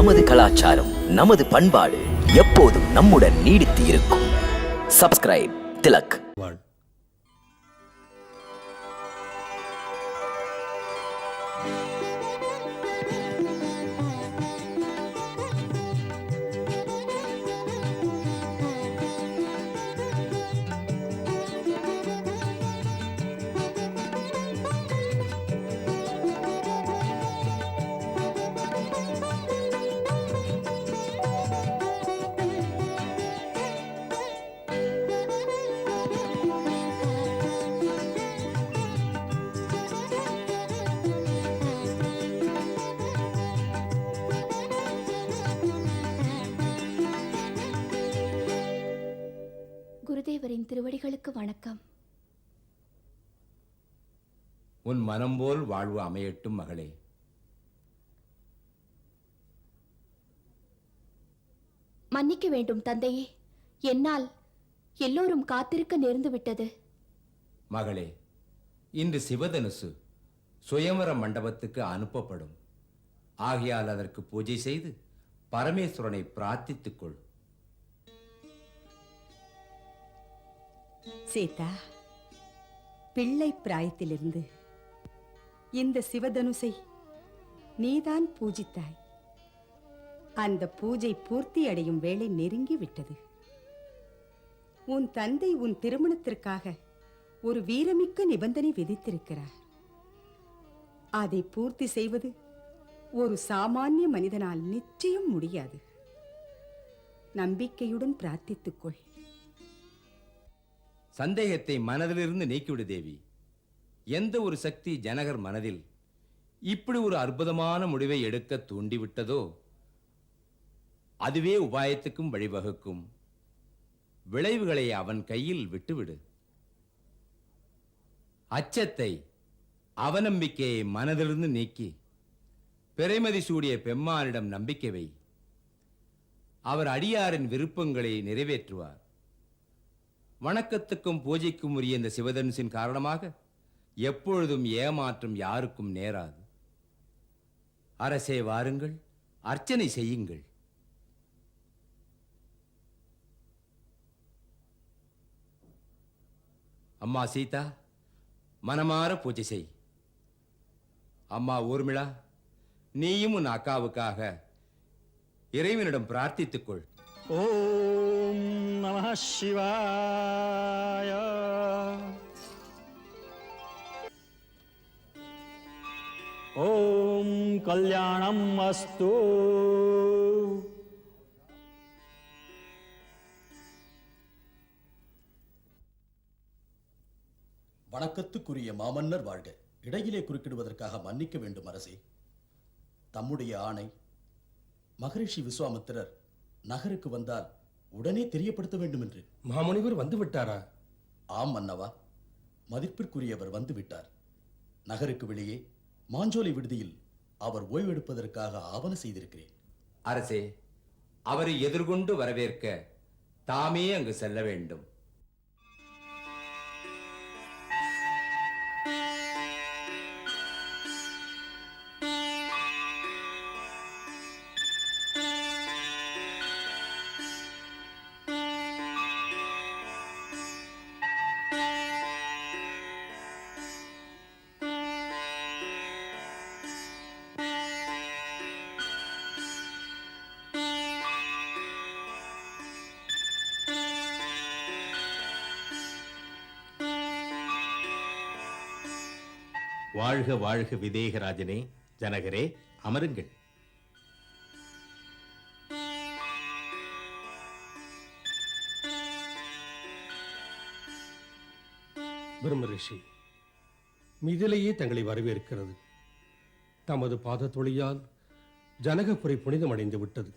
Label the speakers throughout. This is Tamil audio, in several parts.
Speaker 1: நமது கலாச்சாரம், நமது பண்பாடு எப்போதும் நம்முடன் நீடித்து இருக்கும். சப்ஸ்கிரைப் திலக்.
Speaker 2: குருதேவரின் திருவடிகளுக்கு வணக்கம்.
Speaker 3: உன் மனம் போல் வாழ்வு அமையட்டும் மகளே.
Speaker 2: மன்னிக்க வேண்டும் தந்தையே, என்னால் எல்லோரும் காத்திருக்க நேர்ந்து விட்டது.
Speaker 3: மகளே, இன்று சிவதனுசு சுயவர மண்டபத்துக்கு அனுப்பப்படும். ஆகையால் அதற்கு பூஜை செய்து பரமேஸ்வரனை பிரார்த்தித்துக் கொள்.
Speaker 4: சீதா, பிள்ளை பிராயத்திலிருந்து இந்த சிவதனுசை நீதான் பூஜித்தாய். அந்த பூஜை பூர்த்தி அடையும் வேளை நெருங்கி விட்டது. உன் தந்தை உன் திருமணத்திற்காக ஒரு வீரமிக்க நிபந்தனை விதித்திருக்கிறார். அதை பூர்த்தி செய்வது ஒரு சாமானிய மனிதனால் நிச்சயம் முடியாது. நம்பிக்கையுடன் பிரார்த்தித்துக்கொள்.
Speaker 3: சந்தேகத்தை மனதிலிருந்து நீக்கிவிடு தேவி. எந்த ஒரு சக்தி ஜனகர் மனதில் இப்படி ஒரு அற்புதமான முடிவை எடுக்க தூண்டிவிட்டதோ அதுவே உபாயத்துக்கும் வழிவகுக்கும். விளைவுகளை அவன் கையில் விட்டுவிடு. அச்சத்தை, அவநம்பிக்கையை மனதிலிருந்து நீக்கி பிறைமதி சூடிய பெம்மானிடம் நம்பிக்கை வை. அவர் அடியாரின் விருப்பங்களை நிறைவேற்றுவார். வணக்கத்துக்கும் பூஜைக்கும் உரிய இந்த சிவதனுசின் காரணமாக எப்பொழுதும் ஏமாற்றம் யாருக்கும் நேராது. அரசே, வாருங்கள், அர்ச்சனை செய்யுங்கள். அம்மா சீதா, மனமாற பூஜை செய். அம்மா ஊர்மிளா, நீயும் உன் அக்காவுக்காக இறைவனிடம் பிரார்த்தித்துக்கொள்.
Speaker 5: ஓம் நமः சிவாய. ஓம் கல்யாணம் அஸ்து.
Speaker 6: வணக்கத்துக்குரிய மாமன்னர் வாழ்க. இடையிலே குறுக்கிடுவதற்காக மன்னிக்க வேண்டும் அரசே. தம்முடைய ஆணை. மகரிஷி விஸ்வாமித்திரர் நகருக்கு வந்தால் உடனே தெரியப்படுத்த வேண்டும் என்று.
Speaker 7: மாமுனிவர் வந்து விட்டாரா?
Speaker 6: ஆம் மன்னவா, மதிப்பிற்குரியவர் வந்து விட்டார். நகருக்கு வெளியே மாஞ்சோலை விடுதியில் அவர் ஓய்வெடுப்பதற்காக ஆவண செய்திருக்கிறேன்.
Speaker 3: அரசே, அவரை எதிர்கொண்டு வரவேற்க தாமே அங்கு செல்ல வேண்டும்.
Speaker 8: வாழ்க வாழ்க விதேகராஜனே, ஜனகரே, அமருங்கள்.
Speaker 7: பிரம்மரிஷி, மிதிலையே தங்களை வரவேற்கிறது. தமது பாதத்தொழியால் ஜனகபுரை புனிதமடைந்து விட்டது.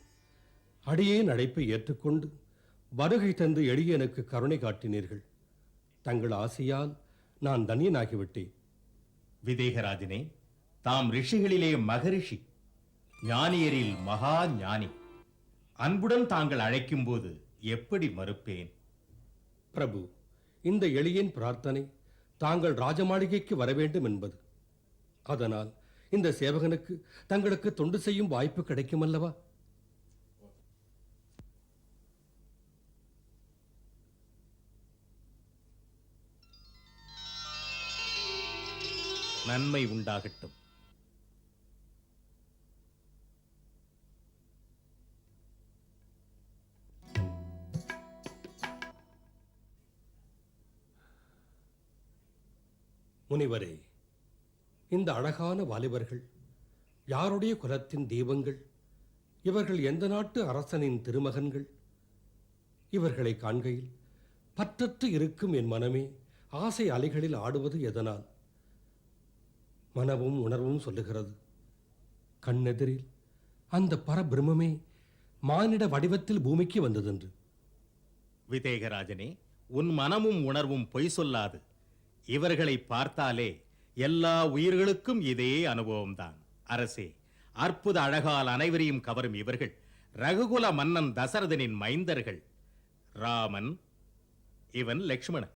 Speaker 7: அடியேன் அழைப்பை ஏற்றுக்கொண்டு வருகை தந்து எளியனுக்கு கருணை காட்டினீர்கள். தங்கள் ஆசையால் நான் தன்யனாகிவிட்டேன்.
Speaker 8: விதேகராஜனே, தாம் ரிஷிகளிலே மகரிஷி, ஞானியரில் மகா ஞானி. அன்புடன் தாங்கள் அழைக்கும் போது எப்படி மறுப்பேன்?
Speaker 7: பிரபு, இந்த எளியன் பிரார்த்தனை தாங்கள் ராஜமாளிகைக்கு வர வேண்டும் என்பது. அதனால் இந்த சேவகனுக்கு தங்களுக்கு தொண்டு செய்யும் வாய்ப்பு கிடைக்கும் அல்லவா?
Speaker 8: நன்மை உண்டாகட்டும்.
Speaker 7: முனிவரே, இந்த அழகான வாலிபர்கள் யாருடைய குலத்தின் தெய்வங்கள்? இவர்கள் எந்த நாட்டு அரசனின் திருமகன்கள்? இவர்களை காண்கையில் பற்றற்று இருக்கும் என் மனமே ஆசை அலைகளில் ஆடுவது எதனால்? மனமும் உணர்வும் சொல்லுகிறது, கண்ணெதிரில் அந்த பரபிரம்மே மானிட வடிவத்தில் பூமிக்கு வந்ததென்று.
Speaker 8: விதேகராஜனே, உன் மனமும் உணர்வும் பொய் சொல்லாது. இவர்களை பார்த்தாலே எல்லா உயிர்களுக்கும் இதே அனுபவம்தான். அரசே, அற்புத அழகால் அனைவரையும் கவரும் இவர்கள் ரகுகுல மன்னன் தசரதனின் மைந்தர்கள். ராமன், இவன் லக்ஷ்மணன்.